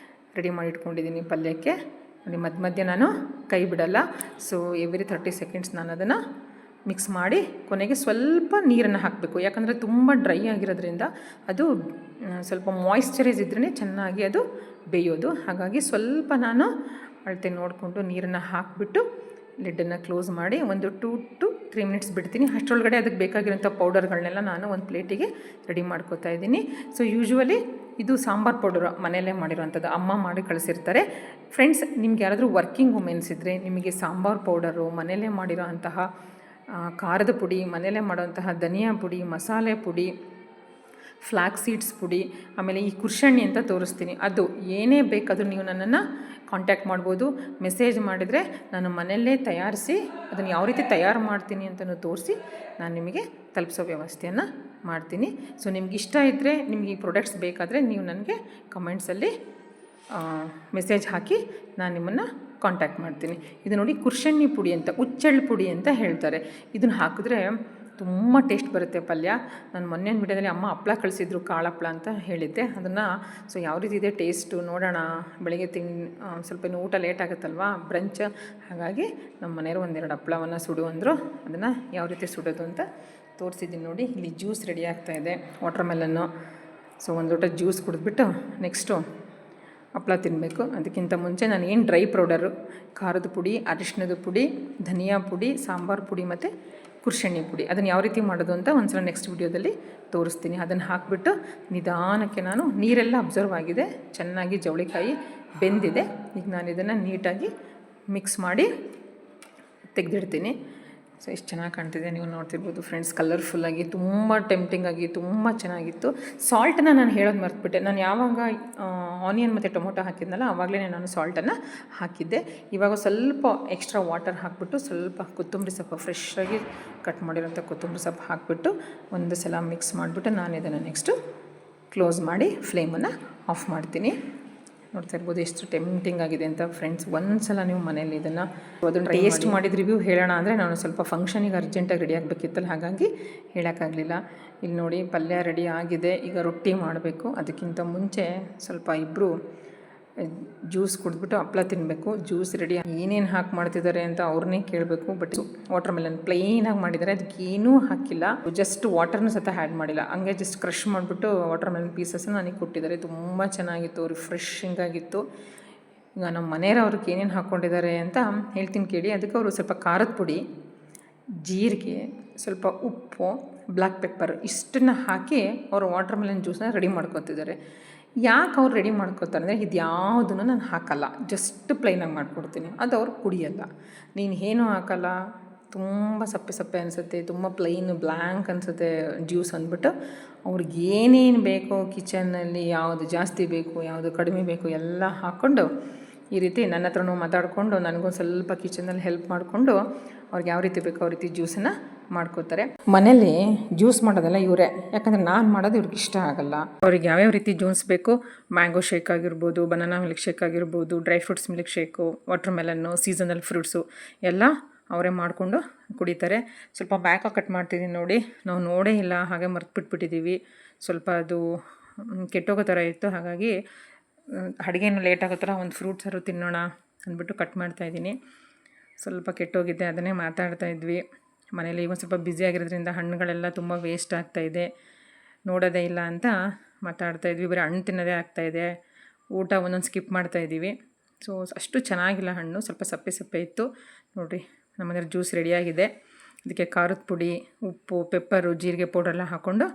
ರೆಡಿ ಮಾಡಿ ಇಟ್ಕೊಂಡಿದ್ದೀನಿ ಪಲ್ಯಕ್ಕೆ. ನೋಡಿ ಮಧ್ಯೆ ನಾನು ಕೈ ಬಿಡಲ್ಲ. ಸೊ ಎವ್ರಿ 30 ಸೆಕೆಂಡ್ಸ್ ನಾನು ಅದನ್ನು ಮಿಕ್ಸ್ ಮಾಡಿ ಕೊನೆಗೆ ಸ್ವಲ್ಪ ನೀರನ್ನು ಹಾಕಬೇಕು. ಯಾಕಂದರೆ ತುಂಬ ಡ್ರೈ ಆಗಿರೋದ್ರಿಂದ ಅದು ಸ್ವಲ್ಪ ಮಾಯಿಶ್ಚರೈಸ್ ಇದ್ರೇ ಚೆನ್ನಾಗಿ ಅದು ಬೇಯೋದು. ಹಾಗಾಗಿ ಸ್ವಲ್ಪ ನಾನು ಅಳತೆ ನೋಡಿಕೊಂಡು ನೀರನ್ನು ಹಾಕಿಬಿಟ್ಟು ಲಿಡ್ಡನ್ನು ಕ್ಲೋಸ್ ಮಾಡಿ ಒಂದು 2 to 3 ಮಿನಿಟ್ಸ್ ಬಿಡ್ತೀನಿ. ಅಷ್ಟರೊಳಗಡೆ ಅದಕ್ಕೆ ಬೇಕಾಗಿರೋಂಥ ಪೌಡರ್ಗಳನ್ನೆಲ್ಲ ನಾನು ಒಂದು ಪ್ಲೇಟಿಗೆ ರೆಡಿ ಮಾಡ್ಕೋತಾ ಇದ್ದೀನಿ. ಸೊ ಯೂಶ್ವಲಿ ಇದು ಸಾಂಬಾರು ಪೌಡರು ಮನೆಯಲ್ಲೇ ಮಾಡಿರೋವಂಥದ್ದು, ಅಮ್ಮ ಮಾಡಿ ಕಳಿಸಿರ್ತಾರೆ. ಫ್ರೆಂಡ್ಸ್, ನಿಮ್ಗೆ ಯಾರಾದರೂ ವರ್ಕಿಂಗ್ ವುಮೆನ್ಸ್ ಇದ್ದರೆ ನಿಮಗೆ ಸಾಂಬಾರು ಪೌಡರು, ಮನೆಯಲ್ಲೇ ಮಾಡಿರೋ ಅಂತಹ ಖಾರದ ಪುಡಿ, ಮನೆಯಲ್ಲೇ ಮಾಡೋಂತಹ ಧನಿಯಾ ಪುಡಿ, ಮಸಾಲೆ ಪುಡಿ, ಫ್ಲ್ಯಾಕ್ ಸೀಡ್ಸ್ ಪುಡಿ, ಆಮೇಲೆ ಈ ಕುರ್ಷಣ್ಣಿ ಅಂತ ತೋರಿಸ್ತೀನಿ, ಅದು ಏನೇ ಬೇಕಾದರೂ ನೀವು ನನ್ನನ್ನು ಕಾಂಟ್ಯಾಕ್ಟ್ ಮಾಡ್ಬೋದು. ಮೆಸೇಜ್ ಮಾಡಿದರೆ ನಾನು ಮನೆಯಲ್ಲೇ ತಯಾರಿಸಿ ಅದನ್ನು ಯಾವ ರೀತಿ ತಯಾರು ಮಾಡ್ತೀನಿ ಅಂತಲೂ ತೋರಿಸಿ ನಾನು ನಿಮಗೆ ತಲುಪಿಸೋ ವ್ಯವಸ್ಥೆಯನ್ನು ಮಾಡ್ತೀನಿ. ಸೊ ನಿಮ್ಗೆ ಇಷ್ಟ ಇದ್ದರೆ, ನಿಮಗೆ ಈ ಪ್ರಾಡಕ್ಟ್ಸ್ ಬೇಕಾದರೆ ನೀವು ನನಗೆ ಕಮೆಂಟ್ಸಲ್ಲಿ ಮೆಸೇಜ್ ಹಾಕಿ ನಾನು ನಿಮ್ಮನ್ನು ಕಾಂಟ್ಯಾಕ್ಟ್ ಮಾಡ್ತೀನಿ. ಇದು ನೋಡಿ ಕುರ್ಷಣ್ಣಿ ಪುಡಿ ಅಂತ, ಹುಚ್ಚೆಳ್ಳು ಪುಡಿ ಅಂತ ಹೇಳ್ತಾರೆ. ಇದನ್ನು ಹಾಕಿದ್ರೆ ತುಂಬ ಟೇಸ್ಟ್ ಬರುತ್ತೆ ಪಲ್ಯ. ನಾನು ಮೊನ್ನೆ ವಿಡಿಯೋದಲ್ಲಿ ಅಮ್ಮ ಹಪ್ಪಳ ಕಳಿಸಿದ್ರು, ಕಾಳು ಹಪ್ಪಳ ಅಂತ ಹೇಳಿದ್ದೆ. ಅದನ್ನು ಸೊ ಯಾವ ರೀತಿ ಇದೆ ಟೇಸ್ಟು ನೋಡೋಣ. ಬೆಳಗ್ಗೆ ಸ್ವಲ್ಪ ಊಟ ಲೇಟ್ ಆಗುತ್ತಲ್ವ, ಬ್ರಂಚ್. ಹಾಗಾಗಿ ನಮ್ಮ ಮನೆಯವರು 1-2 ಹಪ್ಪಳವನ್ನು ಸುಡು ಅಂದರು. ಅದನ್ನು ಯಾವ ರೀತಿ ಸುಡೋದು ಅಂತ ತೋರಿಸಿದ್ದೀನಿ. ನೋಡಿ ಇಲ್ಲಿ ಜ್ಯೂಸ್ ರೆಡಿ ಆಗ್ತಾಯಿದೆ, ವಾಟರ್ ಮೆಲನ್ನು. ಸೊ ಒಂದು ಲೋಟ ಜ್ಯೂಸ್ ಕುಡಿದ್ಬಿಟ್ಟು ನೆಕ್ಸ್ಟು ಹಪ್ಪಳ ತಿನ್ನಬೇಕು. ಅದಕ್ಕಿಂತ ಮುಂಚೆ ನಾನು ಏನು ಡ್ರೈ ಪೌಡರು, ಖಾರದ ಪುಡಿ, ಅರಿಶಿಣದ ಪುಡಿ, ಧನಿಯಾ ಪುಡಿ, ಸಾಂಬಾರು ಪುಡಿ ಮತ್ತು ಕುರ್ಷಣ್ಣಿ ಪುಡಿ, ಅದನ್ನು ಯಾವ ರೀತಿ ಮಾಡೋದು ಅಂತ ಒಂದ್ಸಲ ನೆಕ್ಸ್ಟ್ ವಿಡಿಯೋದಲ್ಲಿ ತೋರಿಸ್ತೀನಿ. ಅದನ್ನು ಹಾಕಿಬಿಟ್ಟು ನಿಧಾನಕ್ಕೆ ನಾನು ನೀರೆಲ್ಲ ಅಬ್ಸರ್ವ್ ಆಗಿದೆ, ಚೆನ್ನಾಗಿ ಜವಳಿಕಾಯಿ ಬೆಂದಿದೆ. ಈಗ ನಾನು ಇದನ್ನು ನೀಟಾಗಿ ಮಿಕ್ಸ್ ಮಾಡಿ ತೆಗೆದಿಡ್ತೀನಿ. ಸೊ ಇಷ್ಟು ಚೆನ್ನಾಗಿ ಕಾಣ್ತಿದೆ, ನೀವು ನೋಡ್ತಿರ್ಬೋದು ಫ್ರೆಂಡ್ಸ್. ಕಲರ್ಫುಲ್ಲಾಗಿ ತುಂಬ ಟೆಂಪ್ಟಿಂಗಾಗಿ ತುಂಬ ಚೆನ್ನಾಗಿತ್ತು. ಸಾಲ್ಟನ್ನು ನಾನು ಹೇಳೋದು ಮರ್ತ್ಬಿಟ್ಟೆ. ನಾನು ಯಾವಾಗ ಆನಿಯನ್ ಮತ್ತು ಟೊಮೊಟೊ ಹಾಕಿದ್ನಲ್ಲ ಆವಾಗಲೇ ನಾನು ಸಾಲ್ಟನ್ನು ಹಾಕಿದ್ದೆ. ಇವಾಗ ಸ್ವಲ್ಪ ಎಕ್ಸ್ಟ್ರಾ ವಾಟರ್ ಹಾಕಿಬಿಟ್ಟು ಸ್ವಲ್ಪ ಕೊತ್ತಂಬರಿ ಸೊಪ್ಪು ಫ್ರೆಶ್ಶಾಗಿ ಕಟ್ ಮಾಡಿರೋಂಥ ಕೊತ್ತಂಬರಿ ಸೊಪ್ಪು ಹಾಕಿಬಿಟ್ಟು ಒಂದು ಸಲ ಮಿಕ್ಸ್ ಮಾಡಿಬಿಟ್ಟು ನಾನು ಇದನ್ನು ನೆಕ್ಸ್ಟು ಕ್ಲೋಸ್ ಮಾಡಿ ಫ್ಲೇಮನ್ನು ಆಫ್ ಮಾಡ್ತೀನಿ. ನೋಡ್ತಾ ಇರ್ಬೋದು ಎಷ್ಟು ಟೆಂಪ್ಟಿಂಗ್ ಆಗಿದೆ ಅಂತ ಫ್ರೆಂಡ್ಸ್. ಒಂದು ಸಲ ನೀವು ಮನೇಲಿ ಅದನ್ನು ಟೇಸ್ಟ್ ಮಾಡಿದ ರಿವ್ಯೂ ಹೇಳೋಣ ಅಂದರೆ ನಾನು ಸ್ವಲ್ಪ ಫಂಕ್ಷನಿಗೆ ಅರ್ಜೆಂಟಾಗಿ ರೆಡಿ ಆಗಬೇಕಿತ್ತಲ್ಲ, ಹಾಗಾಗಿ ಹೇಳೋಕ್ಕಾಗಲಿಲ್ಲ. ಇಲ್ಲಿ ನೋಡಿ ಪಲ್ಯ ರೆಡಿ ಆಗಿದೆ. ಈಗ ರೊಟ್ಟಿ ಮಾಡಬೇಕು. ಅದಕ್ಕಿಂತ ಮುಂಚೆ ಸ್ವಲ್ಪ ಇಬ್ಬರು ಜ್ಯೂಸ್ ಕುಡಿದ್ಬಿಟ್ಟು ಹಪ್ಪಳ ತಿನ್ನಬೇಕು. ಜ್ಯೂಸ್ ರೆಡಿ ಏನೇನು ಹಾಕಿ ಮಾಡ್ತಿದ್ದಾರೆ ಅಂತ ಅವ್ರನ್ನೇ ಕೇಳಬೇಕು. ಬಟ್ ವಾಟರ್ ಮೆಲನ್ ಪ್ಲೈನಾಗಿ ಮಾಡಿದ್ದಾರೆ, ಅದಕ್ಕೇನೂ ಹಾಕಿಲ್ಲ. ಜಸ್ಟ್ ವಾಟರ್ನೂ ಸಹ ಆ್ಯಡ್ ಮಾಡಿಲ್ಲ, ಹಂಗೆ ಜಸ್ಟ್ ಕ್ರಷ್ ಮಾಡಿಬಿಟ್ಟು ವಾಟರ್ ಮೆಲನ್ ಪೀಸಸ್ಸನ್ನು ನನಗೆ ಕೊಟ್ಟಿದ್ದಾರೆ. ತುಂಬ ಚೆನ್ನಾಗಿತ್ತು, ರಿಫ್ರೆಶಿಂಗ್ ಆಗಿತ್ತು. ಈಗ ನಮ್ಮ ಮನೆಯವ್ರಿಗೆ ಏನೇನು ಹಾಕ್ಕೊಂಡಿದ್ದಾರೆ ಅಂತ ಹೇಳ್ತೀನಿ ಕೇಳಿ. ಅದಕ್ಕೆ ಅವರು ಸ್ವಲ್ಪ ಖಾರದ ಪುಡಿ, ಜೀರಿಗೆ, ಸ್ವಲ್ಪ ಉಪ್ಪು, ಬ್ಲ್ಯಾಕ್ ಪೆಪ್ಪರ್ ಇಷ್ಟನ್ನು ಹಾಕಿ ಅವರು ವಾಟರ್ ಮೆಲನ್ ಜ್ಯೂಸನ್ನ ರೆಡಿ ಮಾಡ್ಕೊತಿದ್ದಾರೆ. ಯಾಕೆ ಅವ್ರು ರೆಡಿ ಮಾಡ್ಕೊತಾರೆ ಅಂದರೆ ಇದು ಯಾವುದನ್ನು ನಾನು ಹಾಕಲ್ಲ, ಜಸ್ಟ್ ಪ್ಲೈನಾಗಿ ಮಾಡಿಕೊಡ್ತೀನಿ. ಅದು ಅವ್ರು ಕುಡಿಯಲ್ಲ. ನೀನು ಏನೂ ಹಾಕಲ್ಲ, ತುಂಬ ಸಪ್ಪೆ ಸಪ್ಪೆ ಅನಿಸುತ್ತೆ, ತುಂಬ ಪ್ಲೈನು ಬ್ಲ್ಯಾಂಕ್ ಅನಿಸುತ್ತೆ ಜ್ಯೂಸ್ ಅಂದ್ಬಿಟ್ಟು ಅವ್ರಿಗೆ ಏನೇನು ಬೇಕೋ ಕಿಚನ್ನಲ್ಲಿ ಯಾವುದು ಜಾಸ್ತಿ ಬೇಕು ಯಾವುದು ಕಡಿಮೆ ಬೇಕು ಎಲ್ಲ ಹಾಕ್ಕೊಂಡು ಈ ರೀತಿ ನನ್ನ ಹತ್ರನೂ ಮಾತಾಡಿಕೊಂಡು ನನಗೊಂದು ಸ್ವಲ್ಪ ಕಿಚನಲ್ಲಿ ಹೆಲ್ಪ್ ಮಾಡಿಕೊಂಡು ಅವ್ರಿಗೆ ಯಾವ ರೀತಿ ಬೇಕೋ ಆ ರೀತಿ ಜ್ಯೂಸನ್ನು ಮಾಡ್ಕೋತಾರೆ. ಮನೇಲಿ ಜ್ಯೂಸ್ ಮಾಡೋದಲ್ಲ ಇವರೇ, ಯಾಕಂದರೆ ನಾನು ಮಾಡೋದು ಇವ್ರಿಗೆ ಇಷ್ಟ ಆಗಲ್ಲ. ಅವ್ರಿಗೆ ಯಾವ್ಯಾವ ರೀತಿ ಜ್ಯೂಸ್ ಬೇಕು, ಮ್ಯಾಂಗೋ ಶೇಕ್ ಆಗಿರ್ಬೋದು, ಬನಾನಾ ಮಿಲ್ಕ್ ಶೇಕ್ ಆಗಿರ್ಬೋದು, dry fruits milk shake, watermelon, seasonal fruits ಎಲ್ಲ ಅವರೇ ಮಾಡಿಕೊಂಡು ಕುಡಿತಾರೆ. ಸ್ವಲ್ಪ ಬ್ಯಾಕ ಕಟ್ ಮಾಡ್ತಿದ್ದೀನಿ ನೋಡಿ, ನಾವು ನೋಡೇ ಇಲ್ಲ, ಹಾಗೆ ಮರ್ತ್ಬಿಟ್ಬಿಟ್ಟಿದ್ದೀವಿ. ಸ್ವಲ್ಪ ಅದು ಕೆಟ್ಟೋಗೋ ಥರ ಇತ್ತು, ಹಾಗಾಗಿ ಅಡುಗೆನೂ ಲೇಟ್ ಆಗೋ ಥರ ಒಂದು ಫ್ರೂಟ್ಸ್ ಸಾರು ತಿನ್ನೋಣ ಅಂದ್ಬಿಟ್ಟು ಕಟ್ ಮಾಡ್ತಾಯಿದ್ದೀನಿ. ಸ್ವಲ್ಪ ಕೆಟ್ಟೋಗಿದ್ದೆ, ಅದನ್ನೇ ಮಾತಾಡ್ತಾಯಿದ್ವಿ. ಮನೇಲಿ ಈಗ ಸ್ವಲ್ಪ ಬ್ಯುಸಿ ಆಗಿರೋದ್ರಿಂದ ಹಣ್ಣುಗಳೆಲ್ಲ ತುಂಬ ವೇಸ್ಟ್ ಆಗ್ತಾಯಿದೆ, ನೋಡೋದೇ ಇಲ್ಲ ಅಂತ ಮಾತಾಡ್ತಾಯಿದ್ವಿ. ಬರೀ ಹಣ್ಣು ತಿನ್ನೋದೇ ಆಗ್ತಾಯಿದೆ, ಊಟ ಒಂದೊಂದು ಸ್ಕಿಪ್ ಮಾಡ್ತಾಯಿದ್ದೀವಿ. ಸೊ ಅಷ್ಟು ಚೆನ್ನಾಗಿಲ್ಲ ಹಣ್ಣು, ಸ್ವಲ್ಪ ಸಪ್ಪೆ ಸಪ್ಪೆ ಇತ್ತು. ನೋಡಿರಿ ನಮ್ಮನೇಲಿ ಜ್ಯೂಸ್ ರೆಡಿಯಾಗಿದೆ. ಅದಕ್ಕೆ ಖಾರದ ಪುಡಿ, ಉಪ್ಪು, ಪೆಪ್ಪರು, ಜೀರಿಗೆ ಪೌಡ್ರೆಲ್ಲ ಹಾಕ್ಕೊಂಡು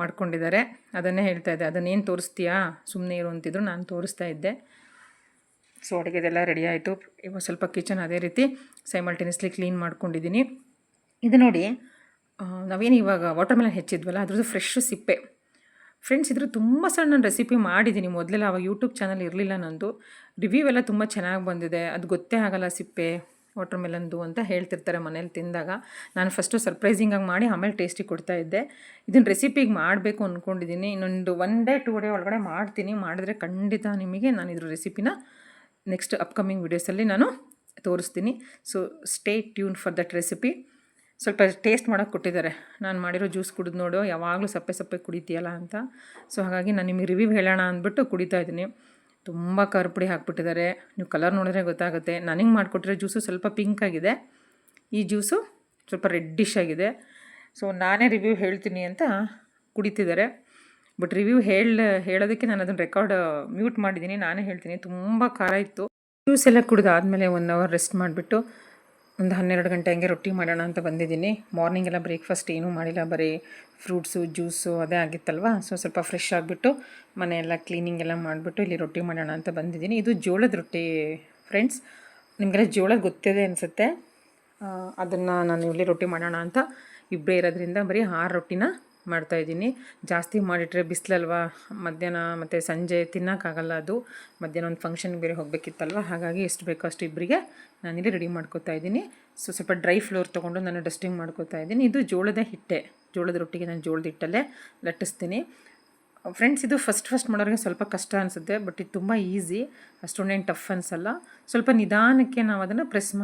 ಮಾಡ್ಕೊಂಡಿದ್ದಾರೆ. ಅದನ್ನೇ ಹೇಳ್ತಾಯಿದ್ದೆ, ಅದನ್ನೇನು ತೋರಿಸ್ತೀಯಾ, ಸುಮ್ಮನೆ ಇರು ಅಂತಿದ್ರು, ನಾನು ತೋರಿಸ್ತಾ ಇದ್ದೆ. ಸೊ ಅಡುಗೆದೆಲ್ಲ ರೆಡಿ ಆಯಿತು. ಇವಾಗ ಸ್ವಲ್ಪ ಕಿಚನ್ ಅದೇ ರೀತಿ ಸೈಮಲ್ಟೇನಿಯಸ್ಲಿ ಕ್ಲೀನ್ ಮಾಡ್ಕೊಂಡಿದ್ದೀನಿ. ಇದು ನೋಡಿ, ನಾವೇನು ಇವಾಗ ವಾಟರ್ ಮೆಲನ್ ಹೆಚ್ಚಿದ್ವಲ್ಲ ಅದ್ರದ್ದು ಫ್ರೆಶ್ ಸಿಪ್ಪೆ. ಫ್ರೆಂಡ್ಸ್ ಇದ್ರ ತುಂಬ ಸಲ ನಾನು ರೆಸಿಪಿ ಮಾಡಿದ್ದೀನಿ ಮೊದಲೆಲ್ಲ, ಆವಾಗ ಯೂಟ್ಯೂಬ್ ಚಾನಲ್ ಇರಲಿಲ್ಲ ನಂದು. ರಿವ್ಯೂ ಎಲ್ಲ ತುಂಬ ಚೆನ್ನಾಗಿ ಬಂದಿದೆ. ಅದು ಗೊತ್ತೇ ಆಗಲ್ಲ ಸಿಪ್ಪೆ ವಾಟರ್ ಮೆಲನ್ದು ಅಂತ ಹೇಳ್ತಿರ್ತಾರೆ ಮನೇಲಿ ತಿಂದಾಗ. ನಾನು ಫಸ್ಟು ಸರ್ಪ್ರೈಸಿಂಗಾಗಿ ಮಾಡಿ ಆಮೇಲೆ ಟೇಸ್ಟಿಗೆ ಕೊಡ್ತಾಯಿದ್ದೆ. ಇದನ್ನು ರೆಸಿಪಿಗೆ ಮಾಡಬೇಕು ಅಂದ್ಕೊಂಡಿದ್ದೀನಿ. ಇನ್ನೊಂದು 1 ಡೇ 2 ಡೇ ಒಳಗಡೆ ಮಾಡ್ತೀನಿ. ಮಾಡಿದ್ರೆ ಖಂಡಿತ ನಿಮಗೆ ನಾನು ಇದ್ರ ರೆಸಿಪಿನ ನೆಕ್ಸ್ಟ್ ಅಪ್ಕಮಿಂಗ್ ವೀಡಿಯೋಸಲ್ಲಿ ನಾನು ತೋರಿಸ್ತೀನಿ. So stay tune for that recipe. ಸ್ವಲ್ಪ ಟೇಸ್ಟ್ ಮಾಡೋಕ್ಕೆ ಕೊಟ್ಟಿದ್ದಾರೆ. ನಾನು ಮಾಡಿರೋ ಜ್ಯೂಸ್ ಕುಡಿದು ನೋಡು, ಯಾವಾಗಲೂ ಸಪ್ಪೆ ಸಪ್ಪೆ ಕುಡಿತೀಯಲ್ಲ ಅಂತ. ಸೊ ಹಾಗಾಗಿ ನಾನು ನಿಮಗೆ ರಿವ್ಯೂ ಹೇಳೋಣ ಅಂದ್ಬಿಟ್ಟು ಕುಡಿತಾ ಇದ್ದೀನಿ. ತುಂಬ ಖಾರ ಪುಡಿ ಹಾಕ್ಬಿಟ್ಟಿದ್ದಾರೆ, ನೀವು ಕಲರ್ ನೋಡಿದ್ರೆ ಗೊತ್ತಾಗುತ್ತೆ. ನನಗೆ ಮಾಡಿಕೊಟ್ಟಿರೋ ಜ್ಯೂಸು ಸ್ವಲ್ಪ ಪಿಂಕ್ ಆಗಿದೆ, ಈ ಜ್ಯೂಸು ಸ್ವಲ್ಪ ರೆಡ್ಡಿಶ್ ಆಗಿದೆ. ಸೊ ನಾನೇ ರಿವ್ಯೂ ಹೇಳ್ತೀನಿ ಅಂತ ಕುಡಿತಿದ್ದಾರೆ. ಬಟ್ ರಿವ್ಯೂ ಹೇಳೋದಕ್ಕೆ ನಾನು ಅದನ್ನು ರೆಕಾರ್ಡ್ ಮ್ಯೂಟ್ ಮಾಡಿದ್ದೀನಿ. ನಾನೇ ಹೇಳ್ತೀನಿ, ತುಂಬ ಖಾರ ಇತ್ತು. ಜ್ಯೂಸ್ ಎಲ್ಲ ಕುಡಿದಾದ್ಮೇಲೆ 1 ಅವರ್ ರೆಸ್ಟ್ ಮಾಡಿಬಿಟ್ಟು ಒಂದು 12 ಗಂಟೆ ಹಂಗೆ ರೊಟ್ಟಿ ಮಾಡೋಣ ಅಂತ ಬಂದಿದ್ದೀನಿ. ಮಾರ್ನಿಂಗೆಲ್ಲ ಬ್ರೇಕ್ಫಾಸ್ಟ್ ಏನೂ ಮಾಡಿಲ್ಲ, ಬರೀ ಫ್ರೂಟ್ಸು ಜ್ಯೂಸು ಅದೇ ಆಗಿತ್ತಲ್ವ. ಸೊ ಸ್ವಲ್ಪ ಫ್ರೆಶ್ ಆಗಿಬಿಟ್ಟು ಮನೆಯೆಲ್ಲ ಕ್ಲೀನಿಂಗ್ ಎಲ್ಲ ಮಾಡಿಬಿಟ್ಟು ಇಲ್ಲಿ ರೊಟ್ಟಿ ಮಾಡೋಣ ಅಂತ ಬಂದಿದ್ದೀನಿ. ಇದು ಜೋಳದ ರೊಟ್ಟಿ ಫ್ರೆಂಡ್ಸ್, ನಿಮಗೆಲ್ಲ ಜೋಳದ ಗೊತ್ತಿದೆ ಅನಿಸುತ್ತೆ. ಅದನ್ನು ನಾನು ಇಲ್ಲಿ ರೊಟ್ಟಿ ಮಾಡೋಣ ಅಂತ ಇಬ್ಬರೇ ಇರೋದ್ರಿಂದ ಬರೀ 6 ರೊಟ್ಟಿನ ಮಾಡ್ತಾಯಿದ್ದೀನಿ. ಜಾಸ್ತಿ ಮಾಡಿಟ್ರೆ ಬಿಸಿಲಲ್ವ, ಮಧ್ಯಾಹ್ನ ಮತ್ತು ಸಂಜೆ ತಿನ್ನೋಕ್ಕಾಗಲ್ಲ. ಅದು ಮಧ್ಯಾಹ್ನ ಒಂದು ಫಂಕ್ಷನ್ಗೆ ಬೇರೆ ಹೋಗಬೇಕಿತ್ತಲ್ವ, ಹಾಗಾಗಿ ಎಷ್ಟು ಬೇಕೋ ಅಷ್ಟು ಇಬ್ಬರಿಗೆ ನಾನಿಲ್ಲಿ ರೆಡಿ ಮಾಡ್ಕೋತಾ ಇದ್ದೀನಿ. ಸೊ ಸ್ವಲ್ಪ ಡ್ರೈ ಫ್ಲೋರ್ ತೊಗೊಂಡು ನಾನು ಡಸ್ಟಿಂಗ್ ಮಾಡ್ಕೋತಾ ಇದ್ದೀನಿ. ಇದು ಜೋಳದ ಹಿಟ್ಟೆ, ಜೋಳದ ರೊಟ್ಟಿಗೆ ನಾನು ಜೋಳದ ಹಿಟ್ಟಲ್ಲೇ ಲಟ್ಟಿಸ್ತೀನಿ. ಫ್ರೆಂಡ್ಸ್ ಇದು ಫಸ್ಟ್ ಮಾಡೋರಿಗೆ ಸ್ವಲ್ಪ ಕಷ್ಟ ಅನಿಸುತ್ತೆ, ಬಟ್ ಇದು ತುಂಬ ಈಸಿ, ಅಷ್ಟೊಂದೇನು ಟಫ್ ಅನಿಸಲ್ಲ. ಸ್ವಲ್ಪ ನಿಧಾನಕ್ಕೆ ನಾವು ಅದನ್ನು ಪ್ರೆಸ್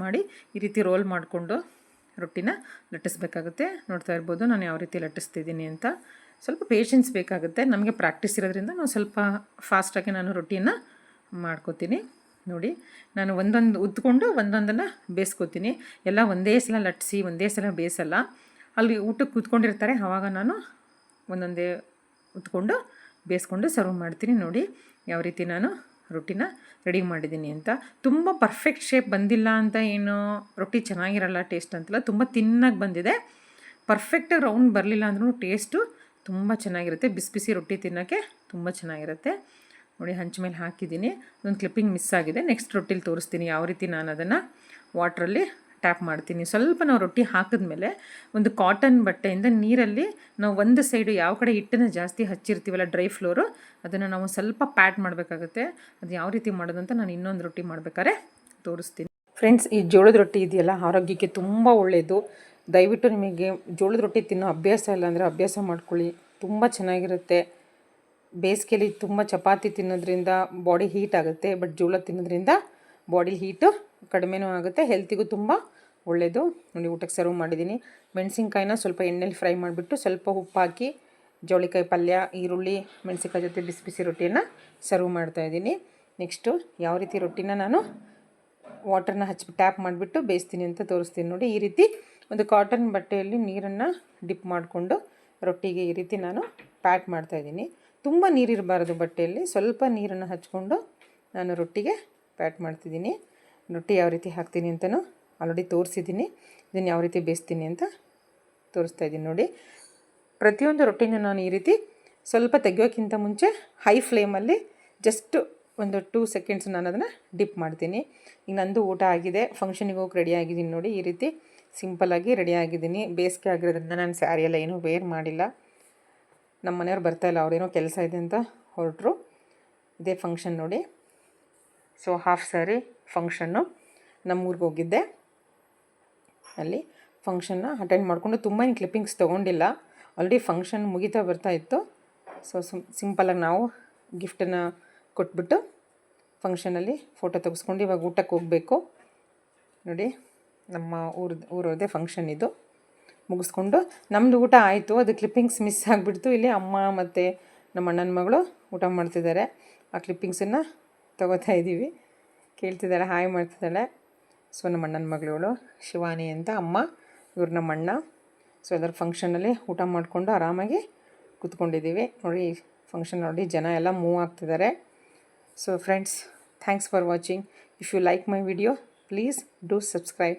ಮಾಡಿ ಈ ರೀತಿ ರೋಲ್ ಮಾಡಿಕೊಂಡು ರೊಟ್ಟಿನ ಲಟ್ಟಿಸ್ಬೇಕಾಗುತ್ತೆ. ನೋಡ್ತಾ ಇರ್ಬೋದು ನಾನು ಯಾವ ರೀತಿ ಲಟ್ಟಿಸ್ತಿದ್ದೀನಿ ಅಂತ. ಸ್ವಲ್ಪ ಪೇಷನ್ಸ್ ಬೇಕಾಗುತ್ತೆ, ನಮಗೆ ಪ್ರಾಕ್ಟೀಸ್ ಇರೋದ್ರಿಂದ ನಾವು ಸ್ವಲ್ಪ ಫಾಸ್ಟಾಗಿ ನಾನು ರೊಟ್ಟಿಯನ್ನು ಮಾಡ್ಕೋತೀನಿ. ನೋಡಿ ನಾನು ಒಂದೊಂದು ಉದ್ಕೊಂಡು ಒಂದೊಂದನ್ನು ಬೇಯಿಸ್ಕೋತೀನಿ. ಎಲ್ಲ ಒಂದೇ ಸಲ ಲಟ್ಟಿಸಿ ಒಂದೇ ಸಲ ಬೇಯಿಸಲ್ಲ. ಅಲ್ಲಿ ಊಟಕ್ಕೆ ಕೂತ್ಕೊಂಡಿರ್ತಾರೆ, ಆವಾಗ ನಾನು ಒಂದೊಂದೇ ಉತ್ಕೊಂಡು ಬೇಯಿಸ್ಕೊಂಡು ಸರ್ವ್ ಮಾಡ್ತೀನಿ. ನೋಡಿ ಯಾವ ರೀತಿ ನಾನು ರೊಟ್ಟಿನ ರೆಡಿ ಮಾಡಿದ್ದೀನಿ ಅಂತ. ತುಂಬ ಪರ್ಫೆಕ್ಟ್ ಶೇಪ್ ಬಂದಿಲ್ಲ ಅಂತ ಏನು ರೊಟ್ಟಿ ಚೆನ್ನಾಗಿರಲ್ಲ ಟೇಸ್ಟ್ ಅಂತಲ್ಲ, ತುಂಬ ತಿನ್ನಾಗಿ ಬಂದಿದೆ. ಪರ್ಫೆಕ್ಟಾಗಿ ರೌಂಡ್ ಬರಲಿಲ್ಲ ಅಂದ್ರೂ ಟೇಸ್ಟು ತುಂಬ ಚೆನ್ನಾಗಿರುತ್ತೆ. ಬಿಸಿ ಬಿಸಿ ರೊಟ್ಟಿ ತಿನ್ನೋಕ್ಕೆ ತುಂಬ ಚೆನ್ನಾಗಿರುತ್ತೆ. ನೋಡಿ ಹಂಚ ಮೇಲೆ ಹಾಕಿದ್ದೀನಿ, ಒಂದು ಕ್ಲಿಪ್ಪಿಂಗ್ ಮಿಸ್ ಆಗಿದೆ. ನೆಕ್ಸ್ಟ್ ರೊಟ್ಟಿಲಿ ತೋರಿಸ್ತೀನಿ ಯಾವ ರೀತಿ ನಾನು ಅದನ್ನು ವಾಟ್ರಲ್ಲಿ ಟ್ಯಾಪ್ ಮಾಡ್ತೀನಿ. ಸ್ವಲ್ಪ ನಾವು ರೊಟ್ಟಿ ಹಾಕಿದ್ಮೇಲೆ ಒಂದು ಕಾಟನ್ ಬಟ್ಟೆಯಿಂದ ನೀರಲ್ಲಿ ನಾವು ಒಂದು ಸೈಡು ಯಾವ ಕಡೆ ಹಿಟ್ಟನ್ನು ಜಾಸ್ತಿ ಹಚ್ಚಿರ್ತೀವಲ್ಲ ಡ್ರೈ ಫ್ಲೋರು, ಅದನ್ನು ನಾವು ಸ್ವಲ್ಪ ಪ್ಯಾಟ್ ಮಾಡಬೇಕಾಗುತ್ತೆ. ಅದು ಯಾವ ರೀತಿ ಮಾಡೋದು ಅಂತ ನಾನು ಇನ್ನೊಂದು ರೊಟ್ಟಿ ಮಾಡ್ಬೇಕಾದ್ರೆ ತೋರಿಸ್ತೀನಿ. ಫ್ರೆಂಡ್ಸ್, ಈ ಜೋಳದ ರೊಟ್ಟಿ ಇದೆಯಲ್ಲ ಆರೋಗ್ಯಕ್ಕೆ ತುಂಬ ಒಳ್ಳೆಯದು. ದಯವಿಟ್ಟು ನಿಮಗೆ ಜೋಳದ ರೊಟ್ಟಿ ತಿನ್ನೋ ಅಭ್ಯಾಸ ಇಲ್ಲ ಅಂದರೆ ಅಭ್ಯಾಸ ಮಾಡ್ಕೊಳ್ಳಿ, ತುಂಬ ಚೆನ್ನಾಗಿರುತ್ತೆ. ಬೇಸಿಗೆಯಲ್ಲಿ ತುಂಬ ಚಪಾತಿ ತಿನ್ನೋದ್ರಿಂದ ಬಾಡಿ ಹೀಟ್ ಆಗುತ್ತೆ, ಬಟ್ ಜೋಳ ತಿನ್ನೋದ್ರಿಂದ ಬಾಡಿ ಹೀಟು ಕಡಿಮೆನೂ ಆಗುತ್ತೆ, ಹೆಲ್ತಿಗೂ ತುಂಬ ಒಳ್ಳೆಯದು. ನೋಡಿ, ಊಟಕ್ಕೆ ಸರ್ವ್ ಮಾಡಿದ್ದೀನಿ. ಮೆಣಸಿನ್ಕಾಯಿನ ಸ್ವಲ್ಪ ಎಣ್ಣೆಲಿ ಫ್ರೈ ಮಾಡಿಬಿಟ್ಟು ಸ್ವಲ್ಪ ಉಪ್ಪು ಹಾಕಿ ಜೋಳಿಕಾಯಿ ಪಲ್ಯ, ಈರುಳ್ಳಿ, ಮೆಣಸಿನ್ಕಾಯಿ ಜೊತೆ ಬಿಸಿ ಬಿಸಿ ರೊಟ್ಟಿಯನ್ನು ಸರ್ವ್ ಮಾಡ್ತಾಯಿದ್ದೀನಿ. ನೆಕ್ಸ್ಟು ಯಾವ ರೀತಿ ರೊಟ್ಟಿನ ನಾನು ವಾಟರ್ನ ಹಚ್ಬಿಟ್ಟು ಟ್ಯಾಪ್ ಮಾಡಿಬಿಟ್ಟು ಬೇಯಿಸ್ತೀನಿ ಅಂತ ತೋರಿಸ್ತೀನಿ. ನೋಡಿ, ಈ ರೀತಿ ಒಂದು ಕಾಟನ್ ಬಟ್ಟೆಯಲ್ಲಿ ನೀರನ್ನು ಡಿಪ್ ಮಾಡಿಕೊಂಡು ರೊಟ್ಟಿಗೆ ಈ ರೀತಿ ನಾನು ಪ್ಯಾಟ್ ಮಾಡ್ತಾಯಿದ್ದೀನಿ. ತುಂಬ ನೀರಿರಬಾರ್ದು ಬಟ್ಟೆಯಲ್ಲಿ, ಸ್ವಲ್ಪ ನೀರನ್ನು ಹಚ್ಕೊಂಡು ನಾನು ರೊಟ್ಟಿಗೆ ಪ್ಯಾಟ್ ಮಾಡ್ತಿದ್ದೀನಿ. ರೊಟ್ಟಿ ಯಾವ ರೀತಿ ಹಾಕ್ತೀನಿ ಅಂತಲೂ ಆಲ್ರೆಡಿ ತೋರಿಸಿದ್ದೀನಿ. ಇದನ್ನು ಯಾವ ರೀತಿ ಬೇಯಿಸ್ತೀನಿ ಅಂತ ತೋರಿಸ್ತಾಯಿದ್ದೀನಿ. ನೋಡಿ, ಪ್ರತಿಯೊಂದು ರೊಟ್ಟಿನ ನಾನು ಈ ರೀತಿ ಸ್ವಲ್ಪ ತೆಗೆಯೋಕ್ಕಿಂತ ಮುಂಚೆ ಹೈ ಫ್ಲೇಮಲ್ಲಿ ಜಸ್ಟ್ ಒಂದು 2 ಸೆಕೆಂಡ್ಸ್ ನಾನು ಅದನ್ನು ಡಿಪ್ ಮಾಡ್ತೀನಿ. ಈಗ ನಂದು ಊಟ ಆಗಿದೆ, ಫಂಕ್ಷನಿಗೆ ಹೋಗಿ ರೆಡಿ ಆಗಿದ್ದೀನಿ. ನೋಡಿ, ಈ ರೀತಿ ಸಿಂಪಲ್ಲಾಗಿ ರೆಡಿ ಆಗಿದ್ದೀನಿ. ಬೇಸಿಗೆ ಆಗಿರೋದ್ರಿಂದ ನಾನು ಸ್ಯಾರಿ ಎಲ್ಲ ಏನೂ ವೇರ್ ಮಾಡಿಲ್ಲ. ನಮ್ಮ ಮನೆಯವ್ರು ಬರ್ತಾಯಿಲ್ಲ, ಅವ್ರೇನೋ ಕೆಲಸ ಇದೆ ಅಂತ ಹೊರಟರು. ಇದೇ ಫಂಕ್ಷನ್ ನೋಡಿ. ಸೊ ಹಾಫ್ ಸ್ಯಾರಿ ಫಂಕ್ಷನ್ನು ನಮ್ಮೂರಿಗೆ ಹೋಗಿದ್ದೆ. ಅಲ್ಲಿ ಫಂಕ್ಷನ್ನ ಅಟೆಂಡ್ ಮಾಡಿಕೊಂಡು ತುಂಬ ಕ್ಲಿಪ್ಪಿಂಗ್ಸ್ ತೊಗೊಂಡಿಲ್ಲ, ಆಲ್ರೆಡಿ ಫಂಕ್ಷನ್ ಮುಗಿತಾ ಬರ್ತಾಯಿತ್ತು. ಸೊ ಸಿಂಪಲಾಗಿ ನಾವು ಗಿಫ್ಟನ್ನು ಕೊಟ್ಬಿಟ್ಟು ಫಂಕ್ಷನಲ್ಲಿ ಫೋಟೋ ತೆಗೆಸ್ಕೊಂಡು ಇವಾಗ ಊಟಕ್ಕೆ ಹೋಗಬೇಕು. ನೋಡಿ, ನಮ್ಮ ಊರದೇ ಫಂಕ್ಷನ್ ಇದು. ಮುಗಿಸ್ಕೊಂಡು ನಮ್ಮದು ಊಟ ಆಯಿತು, ಅದು ಕ್ಲಿಪ್ಪಿಂಗ್ಸ್ ಮಿಸ್ ಆಗಿಬಿಡ್ತು. ಇಲ್ಲಿ ಅಮ್ಮ ಮತ್ತು ನಮ್ಮ ಅಣ್ಣನ ಮಗಳು ಊಟ ಮಾಡ್ತಿದ್ದಾರೆ. ಆ ಕ್ಲಿಪ್ಪಿಂಗ್ಸನ್ನು ತೊಗೋತಾ ಇದ್ದೀವಿ. ಕೇಳ್ತಿದ್ದಾಳೆ, ಹಾಯ್ ಮಾಡ್ತಿದ್ದಾಳೆ. ಸೊ ನಮ್ಮ ಅಣ್ಣನ ಮಗಳು ಶಿವಾನಿ ಅಂತ, ಅಮ್ಮ ಇವ್ರು ನಮ್ಮ ಅಣ್ಣ. ಸೊ ಅದರ ಫಂಕ್ಷನಲ್ಲಿ ಊಟ ಮಾಡಿಕೊಂಡು ಆರಾಮಾಗಿ ಕೂತ್ಕೊಂಡಿದ್ದೀವಿ. ನೋಡಿ, ಫಂಕ್ಷನ್ ನೋಡಿ ಜನ ಎಲ್ಲ ಮೂವ್ ಆಗ್ತಿದ್ದಾರೆ. So friends, thanks for watching. If you like my video, please do subscribe.